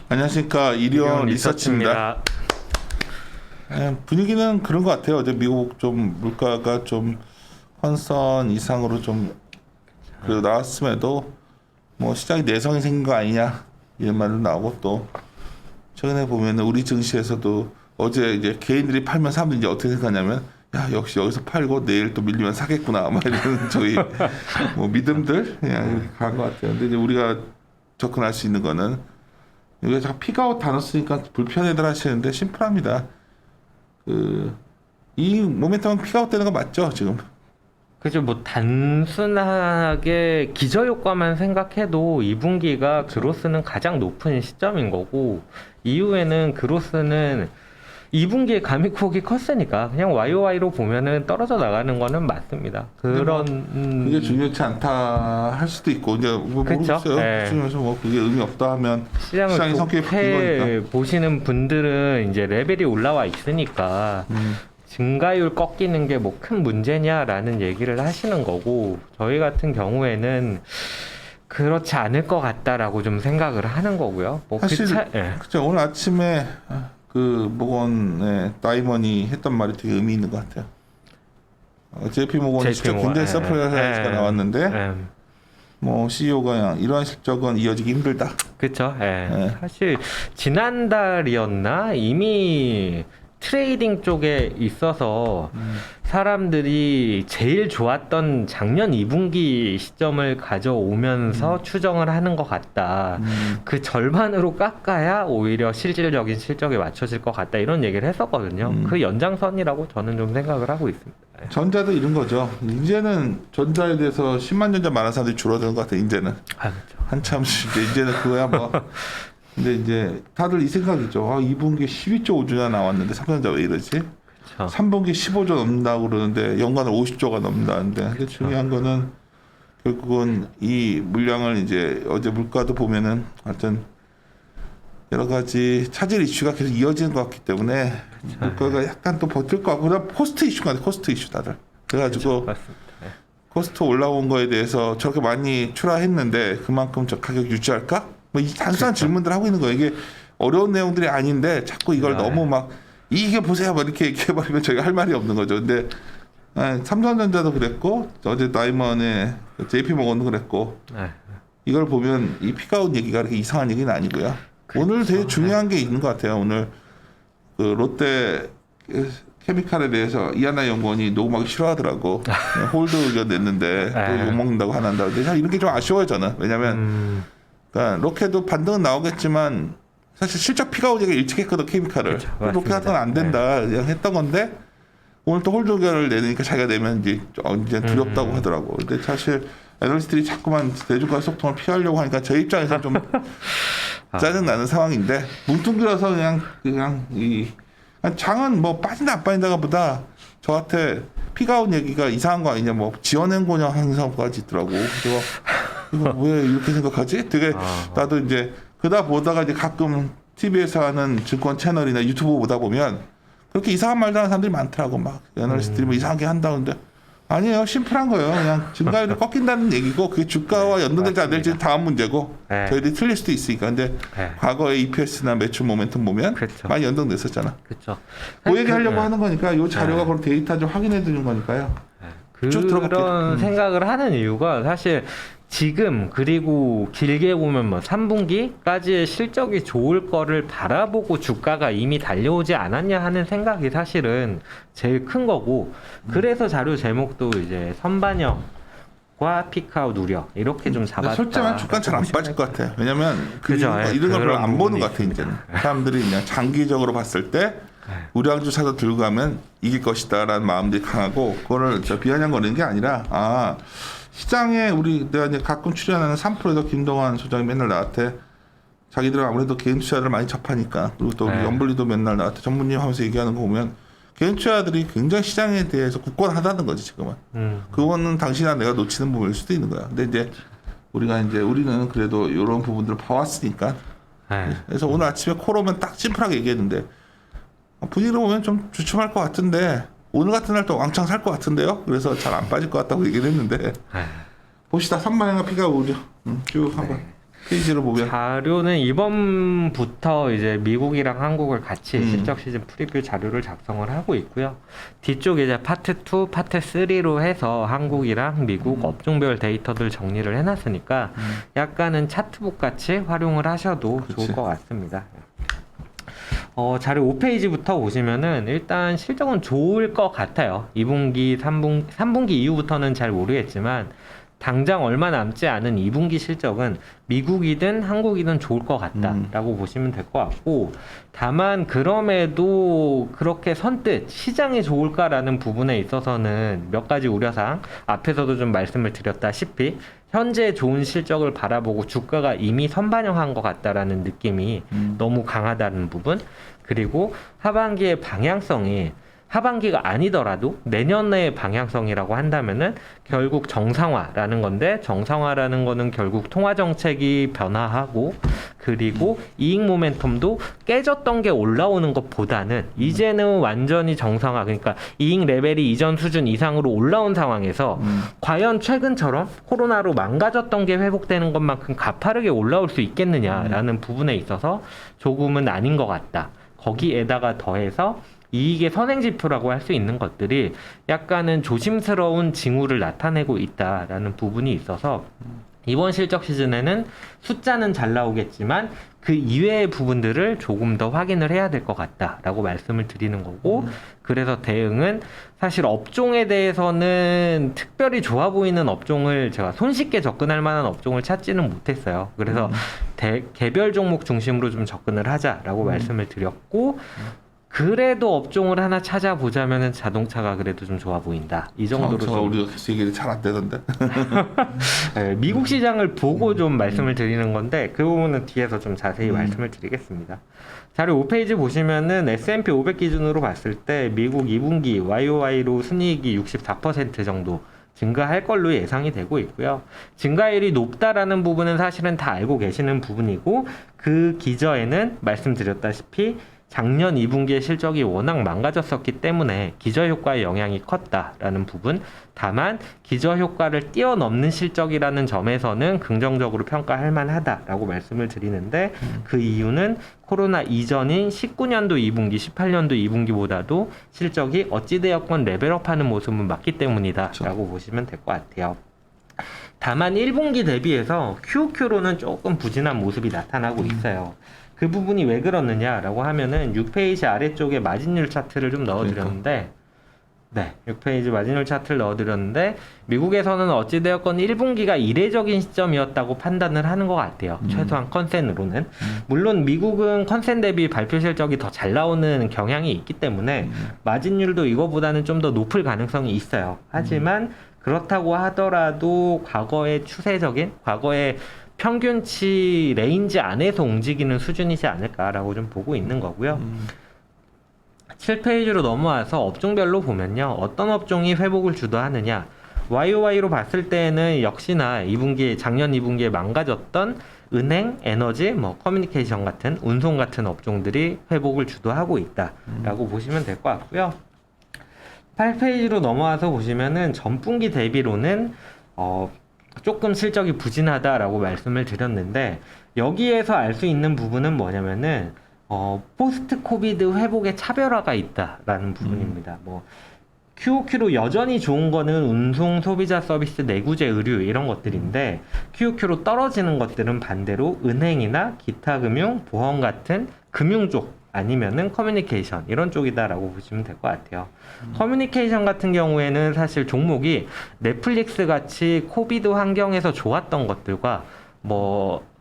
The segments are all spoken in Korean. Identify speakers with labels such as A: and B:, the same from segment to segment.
A: 안녕하십니까. 이리온 리서치입니다. 분위기는 그런 것 같아요. 어제 미국 좀 물가가 좀 컨선 이상으로 좀 그래도 나왔음에도 뭐 시장이 내성이 생긴 거 아니냐 이런 말도 나오고, 또 최근에 보면 우리 증시에서도 어제 이제 개인들이 팔면 사람들이 이제 어떻게 생각하냐면, 야 역시 여기서 팔고 내일 또 밀리면 사겠구나 막 이런 저희 뭐 믿음들 그냥 이렇게 간 것 같아요. 근데 이제 우리가 접근할 수 있는 거는, 여기가 자꾸 픽아웃 단어 쓰니까 불편해들 하시는데 심플합니다. 이 모멘텀은 픽아웃 되는 거 맞죠 지금?
B: 그죠. 뭐 단순하게 기저 효과만 생각해도 2분기가 그로스는 가장 높은 시점인 거고, 이후에는 그로스는 2분기에 가미폭이 컸으니까 그냥 YOY로 보면은 떨어져 나가는 거는 맞습니다.
A: 그게 중요치 않다 할 수도 있고, 이제 뭐 모르겠어요.
B: 네.
A: 중에서 뭐 그게 의미 없다 하면
B: 시장을
A: 시장이 성격이 바뀐
B: 좋게
A: 거니까.
B: 보시는 분들은 이제 레벨이 올라와 있으니까 증가율 꺾이는 게 뭐 큰 문제냐라는 얘기를 하시는 거고, 저희 같은 경우에는 그렇지 않을 것 같다라고 좀 생각을 하는 거고요. 뭐
A: 사실
B: 예.
A: 그쵸, 오늘 아침에 그 모건의 다이먼이 했던 말이 되게 의미 있는 것 같아요. JP 모건이 진짜 굉장히 서프라이즈가 나왔는데, 뭐 CEO가 이러한 실적은 이어지기 힘들다.
B: 그렇죠. 예.
A: 예.
B: 사실 지난달이었나 이미 트레이딩 쪽에 있어서 사람들이 제일 좋았던 작년 2분기 시점을 가져오면서 추정을 하는 것 같다. 그 절반으로 깎아야 오히려 실질적인 실적에 맞춰질 것 같다. 이런 얘기를 했었거든요. 그 연장선이라고 저는 좀 생각을 하고 있습니다. 예.
A: 전자도 이런 거죠. 이제는 전자에 대해서 10만 전자 많은 사람들이 줄어드는 것 같아요. 이제는
B: 그렇죠.
A: 한참 이제는 그거야 뭐. 근데 이제 다들 이 생각이죠. 2분기 12.5조나 나왔는데 삼성전자 왜 이러지?
B: 그렇죠.
A: 3분기 15조 넘는다고 그러는데 연간을 50조가 넘는다는데. 근데 중요한 거는 결국은 이 물량을 이제 어제 물가도 보면은 하여튼 여러 가지 차질 이슈가 계속 이어지는 것 같기 때문에 물가가 약간 또 버틸 것 같고, 그다음 코스트 이슈가 돼. 코스트 이슈 다들. 그래가지고
B: 맞습니다. 예.
A: 코스트 올라온 거에 대해서 저렇게 많이 출하했는데 그만큼 저 가격 유지할까? 뭐 이 단순한 질문들 하고 있는 거예요. 이게 어려운 내용들이 아닌데 자꾸 이걸 너무 막 이게 보세요 뭐 이렇게 얘기해버리면 저희가 할 말이 없는 거죠. 근데 삼성전자도 그랬고 어제 다이먼의 JP 모건도 그랬고, 이걸 보면 이 픽아웃 얘기가 그렇게 이상한 얘기는 아니고요.
B: 그렇죠.
A: 오늘 되게 중요한 게 있는 것 같아요. 오늘 그 롯데 케미칼에 대해서 이하나 연구원이 녹음하기 싫어하더라고. 홀드 의견 냈는데 또 욕먹는다고 하난다. 근데 이런 게 좀 아쉬워요 저는. 왜냐면 그러니까 로켓도 반등은 나오겠지만 사실 실적 픽아웃 얘기가 일찍 했거든 케미칼을.
B: 그렇죠,
A: 로켓 같은 건 안 된다 그냥 했던 건데, 오늘 또 홀드 의견을 내니까 자기가 내면 이제 두렵다고 하더라고. 근데 사실 애널리스트들이 자꾸만 대중과 소통을 피하려고 하니까 제 입장에서 좀 짜증 나는 상황인데, 뭉뚱그려서 그냥 이 장은 뭐 빠진다 안 빠진다가 보다 저한테 픽아웃 얘기가 이상한 거 아니냐, 뭐 지원행보냐 하는 상황까지 있더라고. 그래서 이거 왜 이렇게 생각하지? 되게 나도 이제 그러다 보다가 이제 가끔 TV에서 하는 증권 채널이나 유튜브 보다 보면 그렇게 이상한 말도 하는 사람들이 많더라고. 막 애널리스트들이 뭐 이상하게 한다는데, 아니에요. 심플한 거예요. 그냥 증가율이 꺾인다는 얘기고, 그게 주가와 연동될지 안 될지 다음 문제고, 저희들이 틀릴 수도 있으니까. 근데 과거에 EPS나 매출 모멘텀 보면
B: 그렇죠.
A: 많이 연동됐었잖아.
B: 그렇죠.
A: 그 얘기 하려고 하는 거니까 이 자료가 그런 데이터 좀 확인해 주는 거니까요. 쭉 들어볼게요.
B: 그런 생각을 하는 이유가 사실 지금 그리고 길게 보면 뭐 3분기까지의 실적이 좋을 거를 바라보고 주가가 이미 달려오지 않았냐 하는 생각이 사실은 제일 큰 거고, 그래서 자료 제목도 이제 선반영과 픽아웃 우려 이렇게 좀 잡았다.
A: 솔직히 말하면 주가는 잘 안 빠질 것 같아요. 왜냐면
B: 그죠.
A: 이런 걸 별로 안 보는 것 같아.
B: 부분이
A: 이제는 사람들이 그냥 장기적으로 봤을 때 우량주 사서 들고 가면 이길 것이다라는 마음들이 강하고, 그거를 비아냥거리는 게 아니라, 시장에 내가 이제 가끔 출연하는 3프로에서 김동완 소장이 맨날 나한테, 자기들은 아무래도 개인 투자를 많이 접하니까, 그리고 또 우리 연블리도 맨날 나한테 전문님 하면서 얘기하는 거 보면 개인 투자들이 굉장히 시장에 대해서 굳건하다는 거지 지금은. 그거는 당신이나 내가 놓치는 부분일 수도 있는 거야. 근데 이제 우리는 그래도 이런 부분들을 봐왔으니까. 그래서 오늘 아침에 콜오면 딱 심플하게 얘기했는데, 분위기로 보면 좀 주춤할 것 같은데 오늘 같은 날 또 왕창 살 것 같은데요. 그래서 잘 안 빠질 것 같다고 얘기를 했는데, 봅시다. 3만원가 피가 오죠. 쭉 한번. 페이지로 보면
B: 자료는 이번부터 이제 미국이랑 한국을 같이
A: 음.
B: 실적 시즌 프리뷰 자료를 작성을 하고 있고요. 뒤쪽에 이제 파트 2, 파트 3로 해서 한국이랑 미국 업종별 데이터들 정리를 해놨으니까 약간은 차트북 같이 활용을 하셔도
A: 그치.
B: 좋을 것 같습니다. 자료 5페이지부터 보시면은 일단 실적은 좋을 것 같아요. 2분기, 3분기 이후부터는 잘 모르겠지만 당장 얼마 남지 않은 2분기 실적은 미국이든 한국이든 좋을 것 같다라고 보시면 될 것 같고, 다만 그럼에도 그렇게 선뜻 시장이 좋을까라는 부분에 있어서는 몇 가지 우려사항, 앞에서도 좀 말씀을 드렸다시피 현재 좋은 실적을 바라보고 주가가 이미 선반영한 것 같다라는 느낌이 너무 강하다는 부분, 그리고 하반기의 방향성이 하반기가 아니더라도 내년의 방향성이라고 한다면은 결국 정상화라는 건데, 정상화라는 거는 결국 통화 정책이 변화하고, 그리고 이익 모멘텀도 깨졌던 게 올라오는 것보다는 이제는 완전히 정상화, 그러니까 이익 레벨이 이전 수준 이상으로 올라온 상황에서 과연 최근처럼 코로나로 망가졌던 게 회복되는 것만큼 가파르게 올라올 수 있겠느냐라는 부분에 있어서 조금은 아닌 것 같다. 거기에다가 더해서 이익의 선행지표라고 할 수 있는 것들이 약간은 조심스러운 징후를 나타내고 있다라는 부분이 있어서 이번 실적 시즌에는 숫자는 잘 나오겠지만 그 이외의 부분들을 조금 더 확인을 해야 될 것 같다라고 말씀을 드리는 거고, 그래서 대응은 사실 업종에 대해서는 특별히 좋아 보이는 업종을 제가 손쉽게 접근할 만한 업종을 찾지는 못했어요. 그래서 개별 종목 중심으로 좀 접근을 하자라고 말씀을 드렸고, 그래도 업종을 하나 찾아보자면은 자동차가 그래도 좀 좋아 보인다. 이 정도로
A: 자동차가
B: 좀
A: 우리가 계속 얘기를 잘 안 되던데.
B: 네, 미국 시장을 보고 좀 말씀을 드리는 건데 그 부분은 뒤에서 좀 자세히 말씀을 드리겠습니다. 자료 5페이지 보시면은 S&P 500 기준으로 봤을 때 미국 2분기 YOY로 순이익이 64% 정도 증가할 걸로 예상이 되고 있고요. 증가율이 높다라는 부분은 사실은 다 알고 계시는 부분이고, 그 기저에는 말씀드렸다시피 작년 2분기의 실적이 워낙 망가졌었기 때문에 기저효과의 영향이 컸다라는 부분, 다만 기저효과를 뛰어넘는 실적이라는 점에서는 긍정적으로 평가할 만하다라고 말씀을 드리는데, 그 이유는 코로나 이전인 19년도 2분기, 18년도 2분기보다도 실적이 어찌되었건 레벨업하는 모습은 맞기 때문이다라고 보시면 될 것 같아요. 다만 1분기 대비해서 QOQ로는 조금 부진한 모습이 나타나고 있어요. 그 부분이 왜 그렇느냐라고 하면은 6페이지 아래쪽에 마진율 차트를 좀 넣어드렸는데, 네, 6페이지 마진율 차트를 넣어드렸는데 미국에서는 어찌되었건 1분기가 이례적인 시점이었다고 판단을 하는 것 같아요. 최소한 컨센으로는. 물론 미국은 컨센 대비 발표 실적이 더 잘 나오는 경향이 있기 때문에 마진율도 이거보다는 좀 더 높을 가능성이 있어요. 하지만 그렇다고 하더라도 과거의 추세적인, 과거의 평균치 레인지 안에서 움직이는 수준이지 않을까라고 좀 보고 있는 거고요. 7페이지로 넘어와서 업종별로 보면요, 어떤 업종이 회복을 주도하느냐, YOY로 봤을 때는 역시나 2분기, 작년 2분기에 망가졌던 은행, 에너지, 커뮤니케이션 같은, 운송 같은 업종들이 회복을 주도하고 있다라고 보시면 될 것 같고요. 8페이지로 넘어와서 보시면은 전분기 대비로는 조금 실적이 부진하다라고 말씀을 드렸는데, 여기에서 알 수 있는 부분은 뭐냐면은 포스트 코비드 회복의 차별화가 있다라는 부분입니다. QOQ로 여전히 좋은 거는 운송, 소비자 서비스, 내구재, 의류 이런 것들인데, QOQ로 떨어지는 것들은 반대로 은행이나 기타 금융, 보험 같은 금융 쪽, 아니면은 커뮤니케이션 이런 쪽이다라고 보시면 될 것 같아요. 커뮤니케이션 같은 경우에는 사실 종목이 넷플릭스 같이 코비드 환경에서 좋았던 것들과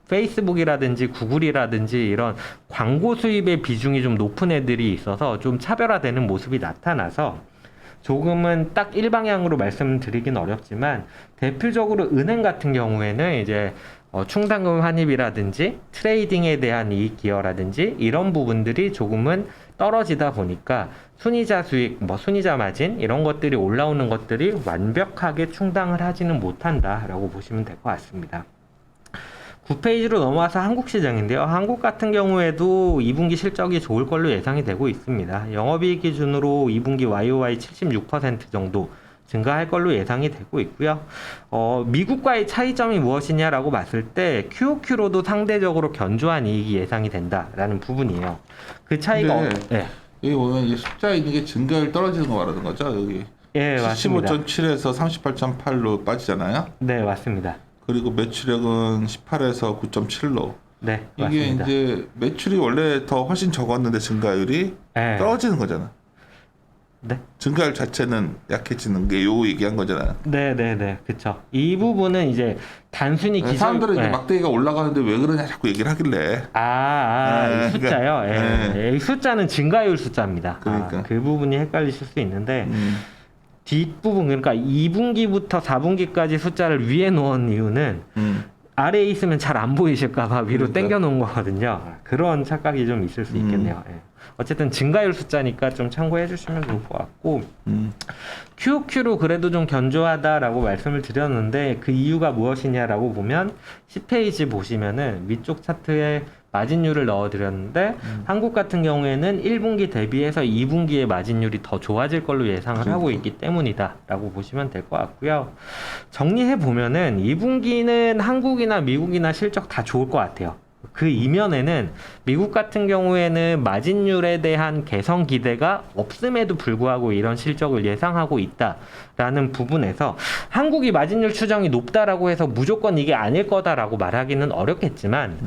B: 페이스북이라든지 구글이라든지 이런 광고 수입의 비중이 좀 높은 애들이 있어서 좀 차별화되는 모습이 나타나서 조금은 딱 일방향으로 말씀드리긴 어렵지만, 대표적으로 은행 같은 경우에는 이제 충당금 환입이라든지 트레이딩에 대한 이익 기여라든지 이런 부분들이 조금은 떨어지다 보니까 순이자 수익, 순이자 마진 이런 것들이 올라오는 것들이 완벽하게 충당을 하지는 못한다라고 보시면 될 것 같습니다. 9페이지로 넘어와서 한국 시장인데요. 한국 같은 경우에도 2분기 실적이 좋을 걸로 예상이 되고 있습니다. 영업이익 기준으로 2분기 YOY 76% 정도 증가할 걸로 예상이 되고 있고요. 미국과의 차이점이 무엇이냐라고 봤을 때 QOQ로도 상대적으로 견조한 이익이 예상이 된다라는 부분이에요. 그 차이가
A: 근데 여기 보면 이게 숫자에 있는 게 증가율 떨어지는 거 말하는 거죠? 여기
B: 예, 맞습니다.
A: 75.7에서 38.8로 빠지잖아요.
B: 네, 맞습니다.
A: 그리고 매출액은 18에서 9.7로.
B: 네,
A: 이게
B: 맞습니다.
A: 이제 매출이 원래 더 훨씬 적었는데 증가율이
B: 네.
A: 떨어지는 거잖아.
B: 네.
A: 증가율 자체는 약해지는 게 요 얘기한 거잖아요.
B: 네, 그쵸. 이 부분은 이제 단순히
A: 사람들은 이제
B: 네.
A: 막대기가 올라가는데 왜 그러냐 자꾸 얘기를 하길래.
B: 이 숫자요.
A: 그러니까,
B: 이 숫자는 증가율 숫자입니다.
A: 그러니까.
B: 그 부분이 헷갈리실 수 있는데 뒷부분 그러니까 2분기부터 4분기까지 숫자를 위에 놓은 이유는 아래에 있으면 잘 안 보이실까봐 위로
A: 그러니까.
B: 당겨 놓은 거거든요. 그런 착각이 좀 있을 수 있겠네요. 어쨌든 증가율 숫자니까 좀 참고해 주시면 좋을 것 같고 QOQ로 그래도 좀 견조하다라고 말씀을 드렸는데 그 이유가 무엇이냐라고 보면 10페이지 보시면은 위쪽 차트에 마진율을 넣어드렸는데 한국 같은 경우에는 1분기 대비해서 2분기의 마진율이 더 좋아질 걸로 예상을 하고 있기 때문이다라고 보시면 될 것 같고요. 정리해 보면은 2분기는 한국이나 미국이나 실적 다 좋을 것 같아요. 그 이면에는 미국 같은 경우에는 마진율에 대한 개선 기대가 없음에도 불구하고 이런 실적을 예상하고 있다라는 부분에서 한국이 마진율 추정이 높다라고 해서 무조건 이게 아닐 거다라고 말하기는 어렵겠지만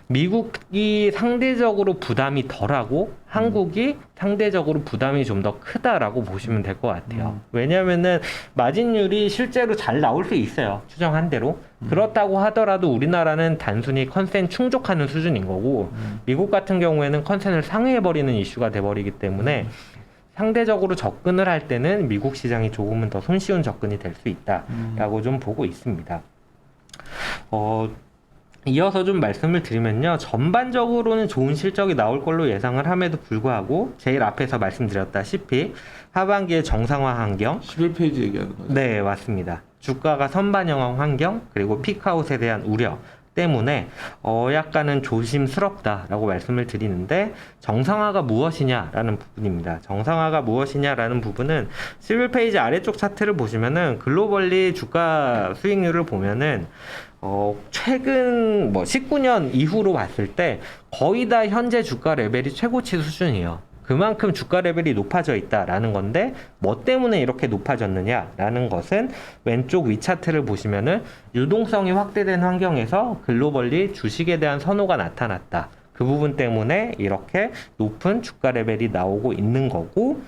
B: 미국이 상대적으로 부담이 덜하고 한국이 상대적으로 부담이 좀 더 크다라고 보시면 될 것 같아요. 왜냐면은 마진율이 실제로 잘 나올 수 있어요. 추정한 대로. 그렇다고 하더라도 우리나라는 단순히 컨센 충족하는 수준인 거고 미국 같은 경우에는 컨센을 상회해버리는 이슈가 돼버리기 때문에 상대적으로 접근을 할 때는 미국 시장이 조금은 더 손쉬운 접근이 될 수 있다라고 좀 보고 있습니다. 이어서 좀 말씀을 드리면요. 전반적으로는 좋은 실적이 나올 걸로 예상을 함에도 불구하고 제일 앞에서 말씀드렸다시피 하반기의 정상화 환경
A: 11페이지 얘기하는 거죠.
B: 네, 맞습니다. 주가가 선반영한 환경 그리고 피크아웃에 대한 우려 때문에 약간은 조심스럽다라고 말씀을 드리는데 정상화가 무엇이냐라는 부분입니다. 정상화가 무엇이냐라는 부분은 11페이지 아래쪽 차트를 보시면은 글로벌리 주가 수익률을 보면은 최근 19년 이후로 봤을 때 거의 다 현재 주가 레벨이 최고치 수준이에요. 그만큼 주가 레벨이 높아져 있다라는 건데 뭐 때문에 이렇게 높아졌느냐라는 것은 왼쪽 위 차트를 보시면은 유동성이 확대된 환경에서 글로벌리 주식에 대한 선호가 나타났다. 그 부분 때문에 이렇게 높은 주가 레벨이 나오고 있는 거고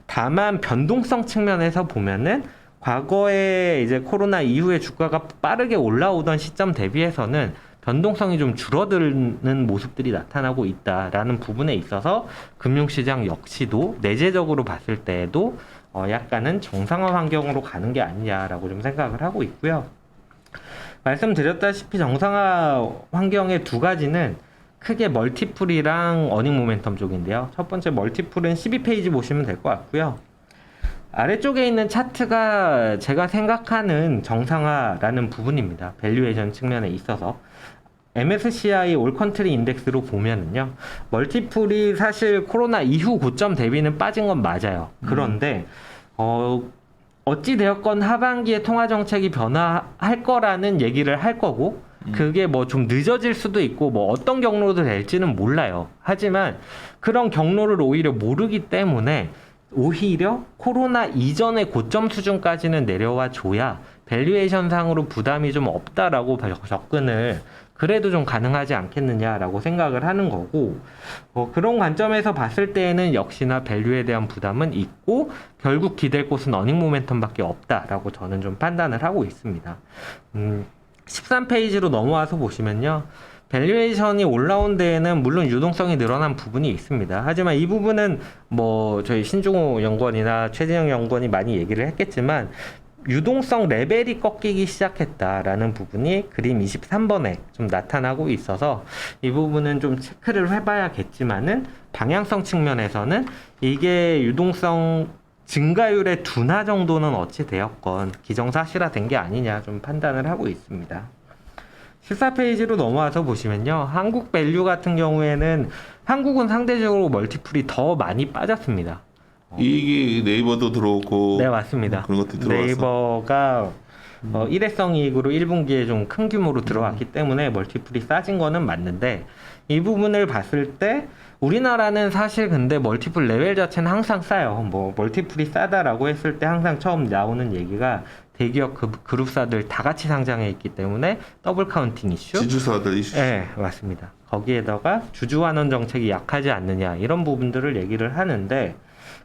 B: 다만 변동성 측면에서 보면은 과거에 이제 코로나 이후에 주가가 빠르게 올라오던 시점 대비해서는 변동성이 좀 줄어드는 모습들이 나타나고 있다라는 부분에 있어서 금융시장 역시도 내재적으로 봤을 때에도 약간은 정상화 환경으로 가는 게 아니냐라고 좀 생각을 하고 있고요. 말씀드렸다시피 정상화 환경의 두 가지는 크게 멀티플이랑 어닝 모멘텀 쪽인데요. 첫 번째 멀티플은 12페이지 보시면 될 것 같고요. 아래쪽에 있는 차트가 제가 생각하는 정상화라는 부분입니다. 밸류에이션 측면에 있어서. MSCI 올컨트리 인덱스로 보면은요, 멀티플이 사실 코로나 이후 고점 대비는 빠진 건 맞아요. 그런데, 어찌되었건 하반기에 통화정책이 변화할 거라는 얘기를 할 거고, 그게 뭐 좀 늦어질 수도 있고, 뭐 어떤 경로도 될지는 몰라요. 하지만 그런 경로를 오히려 모르기 때문에, 오히려 코로나 이전의 고점 수준까지는 내려와 줘야 밸류에이션 상으로 부담이 좀 없다라고 접근을 그래도 좀 가능하지 않겠느냐라고 생각을 하는 거고 그런 관점에서 봤을 때에는 역시나 밸류에 대한 부담은 있고 결국 기댈 곳은 어닝 모멘텀밖에 없다라고 저는 좀 판단을 하고 있습니다. 13페이지로 넘어와서 보시면요. 밸류에이션이 올라온 데에는 물론 유동성이 늘어난 부분이 있습니다. 하지만 이 부분은 뭐 저희 신중호 연구원이나 최진영 연구원이 많이 얘기를 했겠지만 유동성 레벨이 꺾이기 시작했다라는 부분이 그림 23번에 좀 나타나고 있어서 이 부분은 좀 체크를 해봐야겠지만은 방향성 측면에서는 이게 유동성 증가율의 둔화 정도는 어찌 되었건 기정사실화된 게 아니냐 좀 판단을 하고 있습니다. 14페이지로 넘어와서 보시면요. 한국 밸류 같은 경우에는 한국은 상대적으로 멀티플이 더 많이 빠졌습니다.
A: 이익이 네이버도 들어오고
B: 네, 맞습니다.
A: 그런 것들이 들어왔어.
B: 네이버가 일회성 이익으로 1분기에 좀 큰 규모로 들어왔기 때문에 멀티플이 싸진 거는 맞는데, 이 부분을 봤을 때 우리나라는 사실 근데 멀티플 레벨 자체는 항상 싸요. 뭐 멀티플이 싸다라고 했을 때 항상 처음 나오는 얘기가 대기업 그룹사들 다 같이 상장해 있기 때문에 더블 카운팅 이슈.
A: 지주사들 이슈.
B: 네, 맞습니다. 거기에다가 주주환원 정책이 약하지 않느냐 이런 부분들을 얘기를 하는데,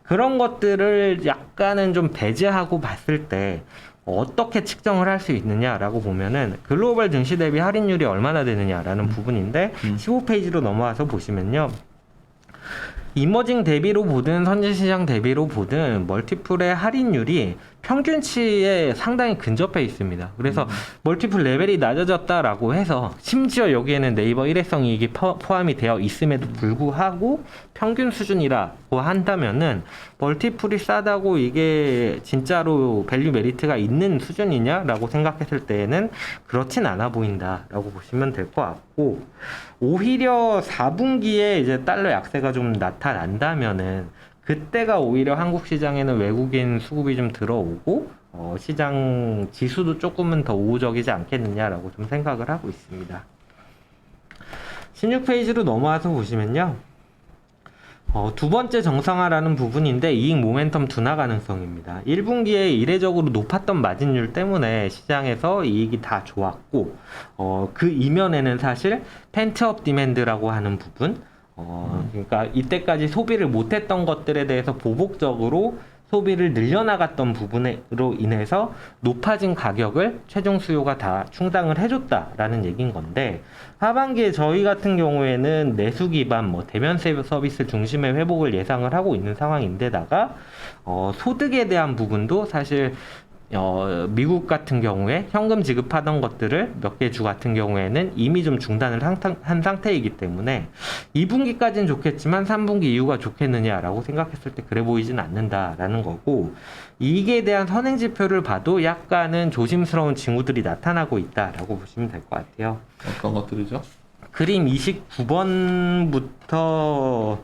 B: 그런 것들을 약간은 좀 배제하고 봤을 때 어떻게 측정을 할 수 있느냐라고 보면은 글로벌 증시 대비 할인율이 얼마나 되느냐라는 부분인데 15페이지로 넘어와서 보시면요. 이머징 대비로 보든 선진시장 대비로 보든 멀티플의 할인율이 평균치에 상당히 근접해 있습니다. 그래서 멀티플 레벨이 낮아졌다라고 해서 심지어 여기에는 네이버 일회성 이익이 포함이 되어 있음에도 불구하고 평균 수준이라고 한다면은 멀티플이 싸다고 이게 진짜로 밸류 메리트가 있는 수준이냐라고 생각했을 때에는 그렇진 않아 보인다라고 보시면 될 것 같고, 오히려 4분기에 이제 달러 약세가 좀 나타난다면은 그때가 오히려 한국 시장에는 외국인 수급이 좀 들어오고 시장 지수도 조금은 더 우호적이지 않겠느냐라고 좀 생각을 하고 있습니다. 16페이지로 넘어와서 보시면요. 두 번째 정상화라는 부분인데 이익 모멘텀 둔화 가능성입니다. 1분기에 이례적으로 높았던 마진율 때문에 시장에서 이익이 다 좋았고, 그 이면에는 사실 펜트업 디맨드라고 하는 부분, 그러니까 이때까지 소비를 못했던 것들에 대해서 보복적으로 소비를 늘려나갔던 부분으로 인해서 높아진 가격을 최종 수요가 다 충당을 해줬다라는 얘기인 건데, 하반기에 저희 같은 경우에는 내수 기반 뭐 대면 서비스 중심의 회복을 예상을 하고 있는 상황인데다가 소득에 대한 부분도 사실 미국 같은 경우에 현금 지급하던 것들을 몇 개 주 같은 경우에는 이미 좀 중단을 한 상태이기 때문에 2분기까지는 좋겠지만 3분기 이후가 좋겠느냐라고 생각했을 때 그래 보이진 않는다라는 거고, 이익에 대한 선행 지표를 봐도 약간은 조심스러운 징후들이 나타나고 있다라고 보시면 될 것 같아요.
A: 어떤 것들이죠?
B: 그림 29번부터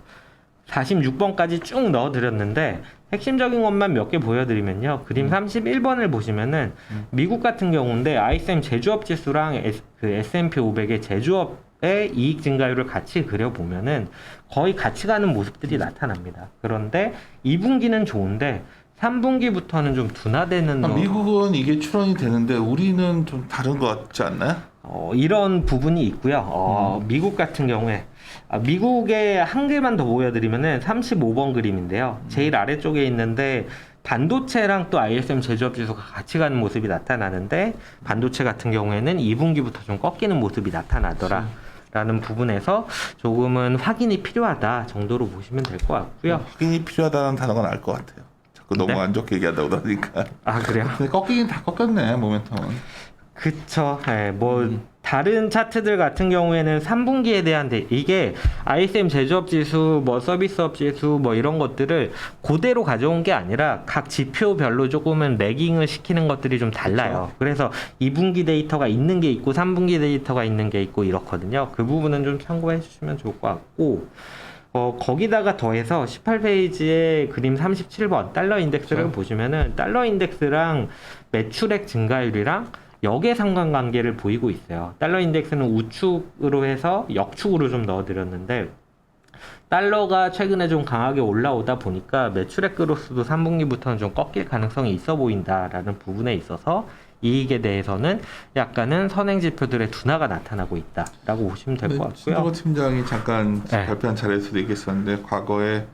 B: 46번까지 쭉 넣어드렸는데 핵심적인 것만 몇 개 보여드리면요. 그림 31번을 보시면은 미국 같은 경우인데 ISM 제조업 지수랑 그 S&P 500의 제조업의 이익 증가율을 같이 그려보면은 거의 같이 가는 모습들이 나타납니다. 그런데 2분기는 좋은데 3분기부터는 좀 둔화되는
A: 미국은 이게 출원이 되는데 우리는 좀 다른 것 같지 않나요?
B: 이런 부분이 있고요. 미국 같은 경우에 미국의 한 개만 더 보여드리면은 35번 그림인데요. 제일 아래쪽에 있는데 반도체랑 또 ISM 제조업 지수가 같이 가는 모습이 나타나는데, 반도체 같은 경우에는 2분기부터 좀 꺾이는 모습이 나타나더라. 라는 부분에서 조금은 확인이 필요하다 정도로 보시면 될 것 같고요.
A: 확인이 필요하다는 단어가 나을 것 같아요. 자꾸 너무
B: 네?
A: 안 좋게 얘기한다고 그러니까.
B: 아, 그래요?
A: 근데 꺾이긴 다 꺾였네, 모멘텀은.
B: 그쵸. 네, 다른 차트들 같은 경우에는 3분기에 대한 이게 ISM 제조업 지수, 뭐 서비스업 지수, 뭐 이런 것들을 그대로 가져온 게 아니라 각 지표별로 조금은 레깅을 시키는 것들이 좀 달라요. 그래서 2분기 데이터가 있는 게 있고 3분기 데이터가 있는 게 있고 이렇거든요. 그 부분은 좀 참고해 주시면 좋을 것 같고, 거기다가 더해서 18페이지에 그림 37번 달러 인덱스를 보시면은 달러 인덱스랑 매출액 증가율이랑 역의 상관관계를 보이고 있어요. 달러 인덱스는 우측으로 해서 역축으로 좀 넣어드렸는데, 달러가 최근에 좀 강하게 올라오다 보니까 매출액 그로스도 3분기부터는 좀 꺾일 가능성이 있어 보인다라는 부분에 있어서 이익에 대해서는 약간은 선행 지표들의 둔화가 나타나고 있다라고 보시면 될 것 같고요.
A: 신동호 팀장이 잠깐 발표한 자리에서도 얘기했었는데, 과거에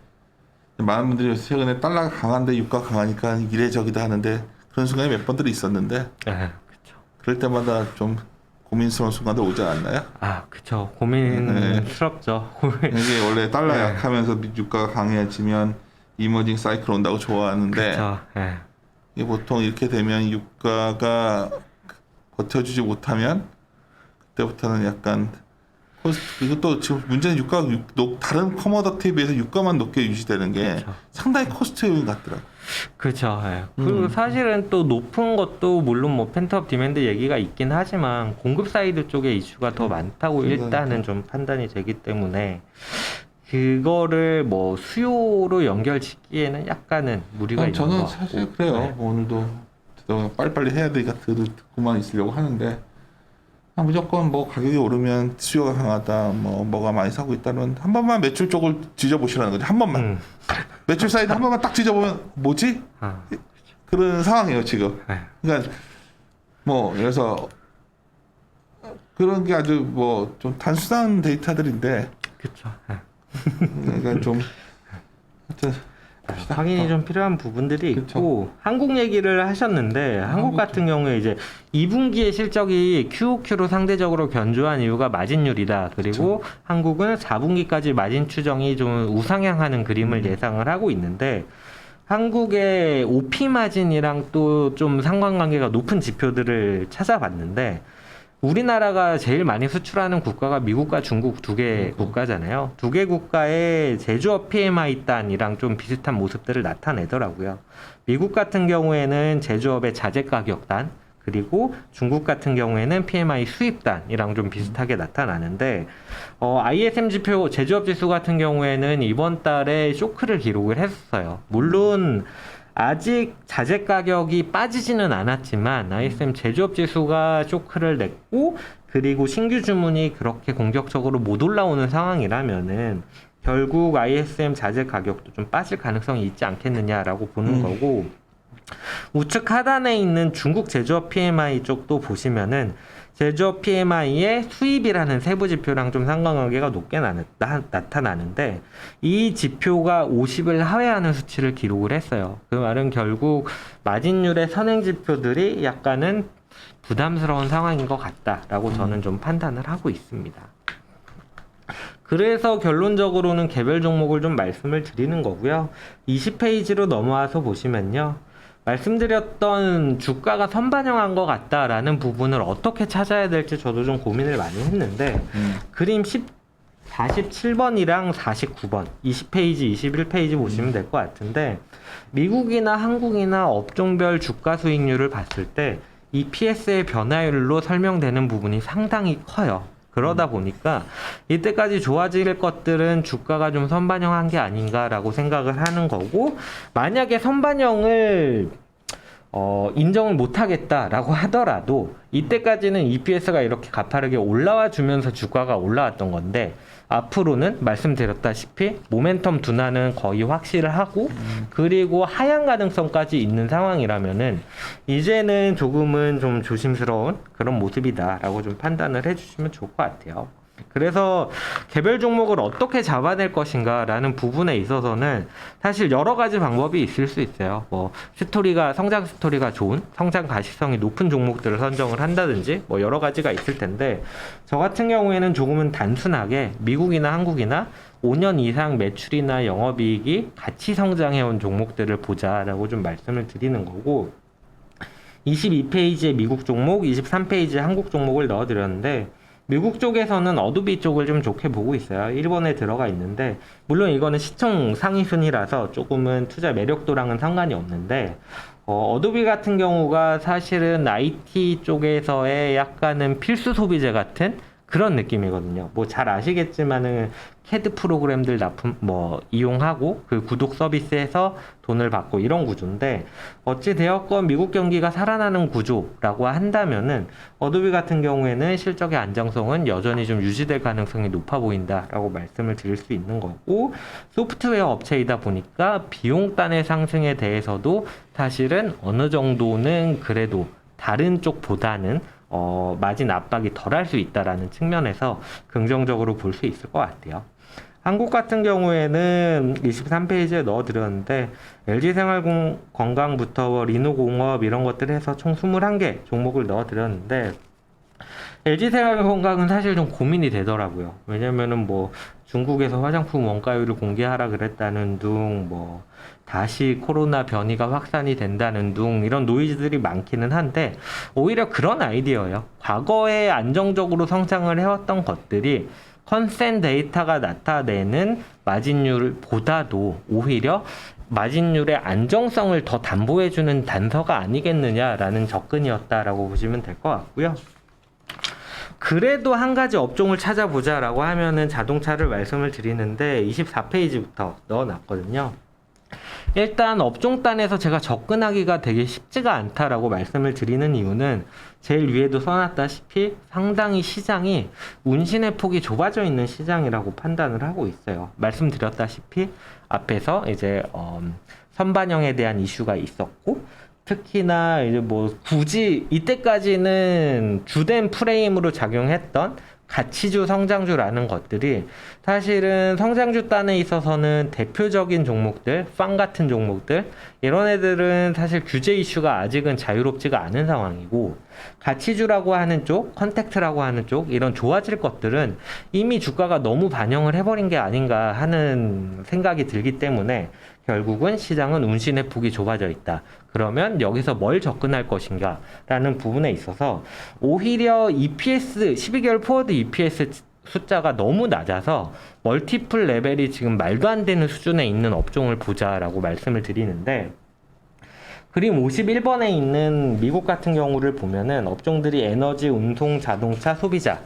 A: 많은 분들이 최근에 달러가 강한데 유가 강하니까 이례적이다 하는데 그런 순간이 몇 번들이 있었는데, 그럴 때마다 좀 고민스러운 순간들 오지 않나요?
B: 아, 그쵸. 고민스럽죠.
A: 이게 원래 달러 약하면서 유가가 강해지면 이머징 사이클 온다고 좋아하는데,
B: 그쵸.
A: 이게 보통 이렇게 되면 유가가 버텨주지 못하면 그때부터는 약간 이것도 지금 문제는 유가가 다른 커머더티에 비해서 유가만 높게 유지되는 게
B: 그쵸.
A: 상당히 코스트 요인 같더라고.
B: 그렇죠. 그리고 사실은 또 높은 것도 물론 뭐 펜트업 디맨드 얘기가 있긴 하지만 공급 사이드 쪽에 이슈가 더 많다고 일단은 좀 판단이 되기 때문에 그거를 뭐 수요로 연결짓기에는 약간은 무리가 있는 것
A: 저는
B: 같고.
A: 사실 그래요.
B: 네.
A: 오늘도 빨리빨리 해야 되니까 듣고만 있으려고 하는데 무조건 뭐 가격이 오르면 수요가 강하다, 뭐가 많이 사고 있다는 한 번만 매출 쪽을 뒤져보시라는 거죠. 한 번만 매출 사이드 한 번만 딱 뒤져보면 뭐지?
B: 아,
A: 그런 상황이에요 지금.
B: 네.
A: 그러니까 뭐 그래서 그런 게 아주 뭐 좀 단순한 데이터들인데,
B: 그렇죠. 네.
A: 그러니까 좀 하여튼 봅시다.
B: 확인이 좀 필요한 부분들이
A: 그쵸.
B: 있고 한국 얘기를 하셨는데 한국 같은 경우에 이제 2분기의 실적이 QOQ로 상대적으로 견조한 이유가 마진율이다. 그리고 한국은 4분기까지 마진 추정이 좀 우상향하는 그림을 예상을 하고 있는데 한국의 OP 마진이랑 또 좀 상관관계가 높은 지표들을 찾아봤는데 우리나라가 제일 많이 수출하는 국가가 미국과 중국 두 개 국가잖아요. 두 개 국가의 제조업 PMI 단이랑 좀 비슷한 모습들을 나타내더라고요. 미국 같은 경우에는 제조업의 자재 가격 단, 그리고 중국 같은 경우에는 PMI 수입 단이랑 좀 비슷하게 나타나는데 ISM 지표 제조업 지수 같은 경우에는 이번 달에 쇼크를 기록을 했어요. 물론 아직 자재 가격이 빠지지는 않았지만 ISM 제조업 지수가 쇼크를 냈고 그리고 신규 주문이 그렇게 공격적으로 못 올라오는 상황이라면은 결국 ISM 자재 가격도 좀 빠질 가능성이 있지 않겠느냐라고 보는 거고 우측 하단에 있는 중국 제조업 PMI 쪽도 보시면은 제조업 PMI의 수입이라는 세부 지표랑 좀 상관관계가 높게 나타나는데 이 지표가 50을 하회하는 수치를 기록을 했어요. 그 말은 결국 마진율의 선행 지표들이 약간은 부담스러운 상황인 것 같다라고 저는 좀 판단을 하고 있습니다. 그래서 결론적으로는 개별 종목을 좀 말씀을 드리는 거고요. 20페이지로 넘어와서 보시면요. 말씀드렸던 주가가 선반영한 것 같다라는 부분을 어떻게 찾아야 될지 저도 좀 고민을 많이 했는데 그림 47번이랑 49번 20페이지 21페이지 보시면 될 것 같은데 미국이나 한국이나 업종별 주가 수익률을 봤을 때 EPS의 변화율로 설명되는 부분이 상당히 커요. 그러다 보니까 이때까지 좋아질 것들은 주가가 좀 선반영한 게 아닌가라고 생각을 하는 거고 만약에 선반영을 인정을 못하겠다라고 하더라도 이때까지는 EPS가 이렇게 가파르게 올라와 주면서 주가가 올라왔던 건데 앞으로는 말씀드렸다시피 모멘텀 둔화는 거의 확실을 하고 그리고 하향 가능성까지 있는 상황이라면은 이제는 조금은 좀 조심스러운 그런 모습이다라고 좀 판단을 해주시면 좋을 것 같아요. 그래서 개별 종목을 어떻게 잡아낼 것인가라는 부분에 있어서는 사실 여러 가지 방법이 있을 수 있어요. 뭐 성장 스토리가 좋은 성장 가시성이 높은 종목들을 선정을 한다든지 뭐 여러 가지가 있을 텐데 저 같은 경우에는 조금은 단순하게 미국이나 한국이나 5년 이상 매출이나 영업이익이 같이 성장해온 종목들을 보자라고 좀 말씀을 드리는 거고 22페이지에 미국 종목, 23페이지에 한국 종목을 넣어드렸는데 미국 쪽에서는 어도비 쪽을 좀 좋게 보고 있어요. 1번에 들어가 있는데 물론 이거는 시총 상위 순위라서 조금은 투자 매력도랑은 상관이 없는데 어도비 같은 경우가 사실은 IT 쪽에서의 약간은 필수 소비재 같은 그런 느낌이거든요. 뭐 잘 아시겠지만은 CAD 프로그램들 이용하고 그 구독 서비스에서 돈을 받고 이런 구조인데 어찌 되었건 미국 경기가 살아나는 구조라고 한다면은 어도비 같은 경우에는 실적의 안정성은 여전히 좀 유지될 가능성이 높아 보인다라고 말씀을 드릴 수 있는 거고 소프트웨어 업체이다 보니까 비용단의 상승에 대해서도 사실은 어느 정도는 그래도 다른 쪽보다는 마진 압박이 덜할 수 있다라는 측면에서 긍정적으로 볼 수 있을 것 같아요. 한국 같은 경우에는 23페이지에 넣어드렸는데 LG생활건강부터 리노공업 이런 것들 해서 총 21개 종목을 넣어드렸는데 LG생활건강은 사실 좀 고민이 되더라고요. 왜냐면은 뭐 중국에서 화장품 원가율을 공개하라 그랬다는 둥, 뭐 다시 코로나 변이가 확산이 된다는 둥 이런 노이즈들이 많기는 한데 오히려 그런 아이디어예요. 과거에 안정적으로 성장을 해왔던 것들이 컨센 데이터가 나타내는 마진율보다도 오히려 마진율의 안정성을 더 담보해주는 단서가 아니겠느냐라는 접근이었다라고 보시면 될 것 같고요. 그래도 한 가지 업종을 찾아보자라고 하면은 자동차를 말씀을 드리는데 24페이지부터 넣어놨거든요. 일단 업종단에서 제가 접근하기가 되게 쉽지가 않다라고 말씀을 드리는 이유는 제일 위에도 써놨다시피 상당히 시장이 운신의 폭이 좁아져 있는 시장이라고 판단을 하고 있어요. 말씀드렸다시피 앞에서 이제 선반영에 대한 이슈가 있었고 특히나 이제 뭐 굳이 이때까지는 주된 프레임으로 작용했던 가치주, 성장주라는 것들이 사실은 성장주 단에 있어서는 대표적인 종목들, 빵 같은 종목들 이런 애들은 사실 규제 이슈가 아직은 자유롭지가 않은 상황이고 가치주라고 하는 쪽, 컨택트라고 하는 쪽 이런 좋아질 것들은 이미 주가가 너무 반영을 해버린 게 아닌가 하는 생각이 들기 때문에 결국은 시장은 운신의 폭이 좁아져 있다. 그러면 여기서 뭘 접근할 것인가 라는 부분에 있어서 오히려 EPS, 12개월 포워드 EPS 숫자가 너무 낮아서 멀티플 레벨이 지금 말도 안 되는 수준에 있는 업종을 보자라고 말씀을 드리는데 그림 51번에 있는 미국 같은 경우를 보면은 업종들이 에너지, 운송, 자동차, 소비자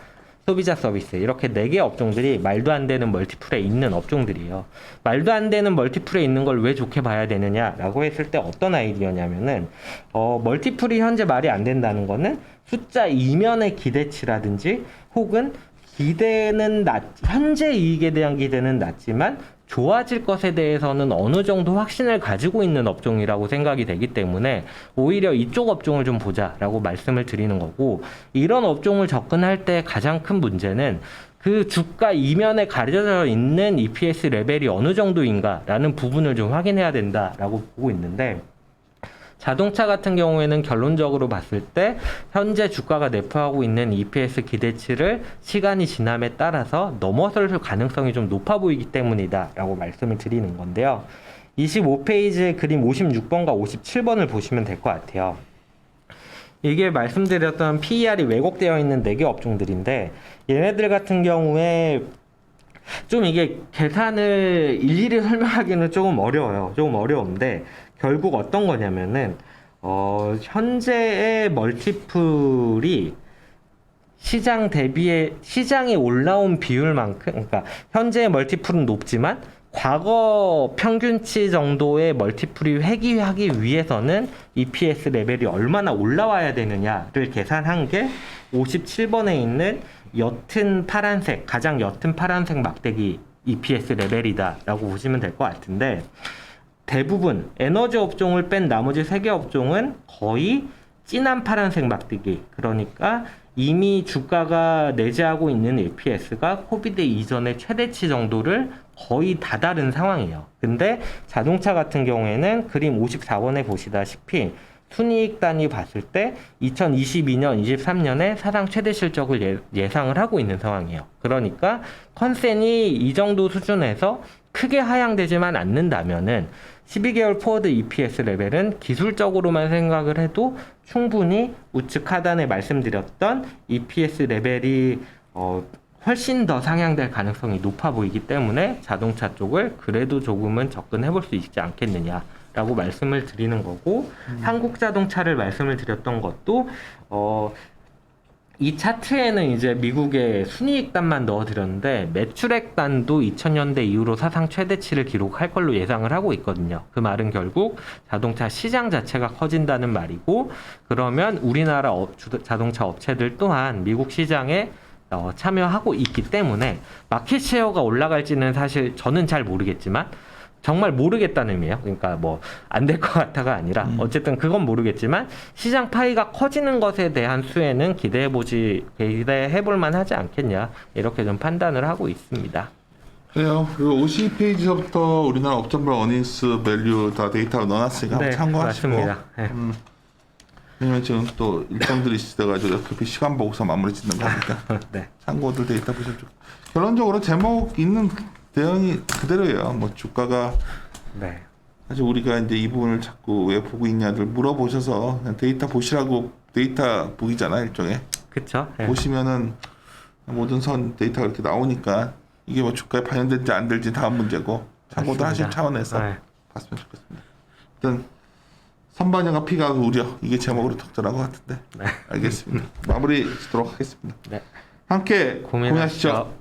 B: 서비스 이렇게 4개 업종들이 말도 안 되는 멀티플에 있는 업종들이에요. 말도 안 되는 멀티플에 있는 걸 왜 좋게 봐야 되느냐라고 했을 때 어떤 아이디어냐면은 멀티플이 현재 말이 안 된다는 거는 숫자 이면의 기대치라든지 혹은 기대는 현재 이익에 대한 기대는 낮지만 좋아질 것에 대해서는 어느 정도 확신을 가지고 있는 업종이라고 생각이 되기 때문에 오히려 이쪽 업종을 좀 보자라고 말씀을 드리는 거고 이런 업종을 접근할 때 가장 큰 문제는 그 주가 이면에 가려져 있는 EPS 레벨이 어느 정도인가라는 부분을 좀 확인해야 된다라고 보고 있는데 자동차 같은 경우에는 결론적으로 봤을 때 현재 주가가 내포하고 있는 EPS 기대치를 시간이 지남에 따라서 넘어설 가능성이 좀 높아 보이기 때문이다 라고 말씀을 드리는 건데요. 25페이지의 그림 56번과 57번을 보시면 될 것 같아요. 이게 말씀드렸던 PER이 왜곡되어 있는 4개 업종들인데 얘네들 같은 경우에 좀 이게 계산을 일일이 설명하기는 조금 어려워요. 조금 어려운데 결국 어떤 거냐면은 현재의 멀티플이 시장 대비에 시장이 올라온 비율만큼 그러니까 현재의 멀티플은 높지만 과거 평균치 정도의 멀티플이 회귀하기 위해서는 EPS 레벨이 얼마나 올라와야 되느냐를 계산한 게 57번에 있는 옅은 파란색, 가장 옅은 파란색 막대기 EPS 레벨이다 라고 보시면 될 것 같은데 대부분 에너지 업종을 뺀 나머지 3개 업종은 거의 진한 파란색 막대기 그러니까 이미 주가가 내재하고 있는 EPS가 코비드 이전의 최대치 정도를 거의 다다른 상황이에요. 근데 자동차 같은 경우에는 그림 54번에 보시다시피 순이익 단위 봤을 때 2022년, 23년에 사상 최대 실적을 예상을 하고 있는 상황이에요. 그러니까 컨센이 이 정도 수준에서 크게 하향되지만 않는다면은 12개월 포워드 EPS 레벨은 기술적으로만 생각을 해도 충분히 우측 하단에 말씀드렸던 EPS 레벨이 훨씬 더 상향될 가능성이 높아 보이기 때문에 자동차 쪽을 그래도 조금은 접근해 볼 수 있지 않겠느냐 라고 말씀을 드리는 거고 한국 자동차를 말씀을 드렸던 것도 이 차트에는 이제 미국의 순이익단만 넣어드렸는데 매출액단도 2000년대 이후로 사상 최대치를 기록할 걸로 예상을 하고 있거든요. 그 말은 결국 자동차 시장 자체가 커진다는 말이고 그러면 우리나라 자동차 업체들 또한 미국 시장에 참여하고 있기 때문에 마켓 쉐어가 올라갈지는 사실 저는 잘 모르겠지만 정말 모르겠다는 의미예요. 그러니까 뭐 안 될 것 같아가 아니라 어쨌든 그건 모르겠지만 시장 파이가 커지는 것에 대한 수혜는 기대해볼 만하지 않겠냐 이렇게 좀 판단을 하고 있습니다.
A: 그래요. 그 50페이지서부터 우리나라 업종별 어닝스 밸류 다 데이터로 넣어놨으니까
B: 네,
A: 참고하시고.
B: 맞습니다. 네.
A: 왜냐면 지금 또 일정들이 있어가지고 급히 시간 보고서 마무리 짓는 거니까
B: 네.
A: 참고들 데이터 보시면 좋고. 결론적으로 제목 있는 대응이 그대로예요. 뭐 주가가
B: 네.
A: 사실 우리가 이제 이 부분을 자꾸 왜 보고 있냐들 물어보셔서 그냥 데이터 보시라고 데이터 북이잖아 일종의.
B: 그쵸. 네.
A: 보시면은 모든 선 데이터가 이렇게 나오니까 이게 뭐 주가에 반영될지 안 될지 다음 문제고 참고도
B: 맞습니다.
A: 하실 차원에서
B: 네.
A: 봤으면 좋겠습니다. 일단 선반영과 피가 우려 이게 제목으로 적절한 것 같은데.
B: 네.
A: 알겠습니다. 마무리 짓도록 하겠습니다.
B: 네.
A: 함께
B: 고민하시죠.
A: 고민하시죠.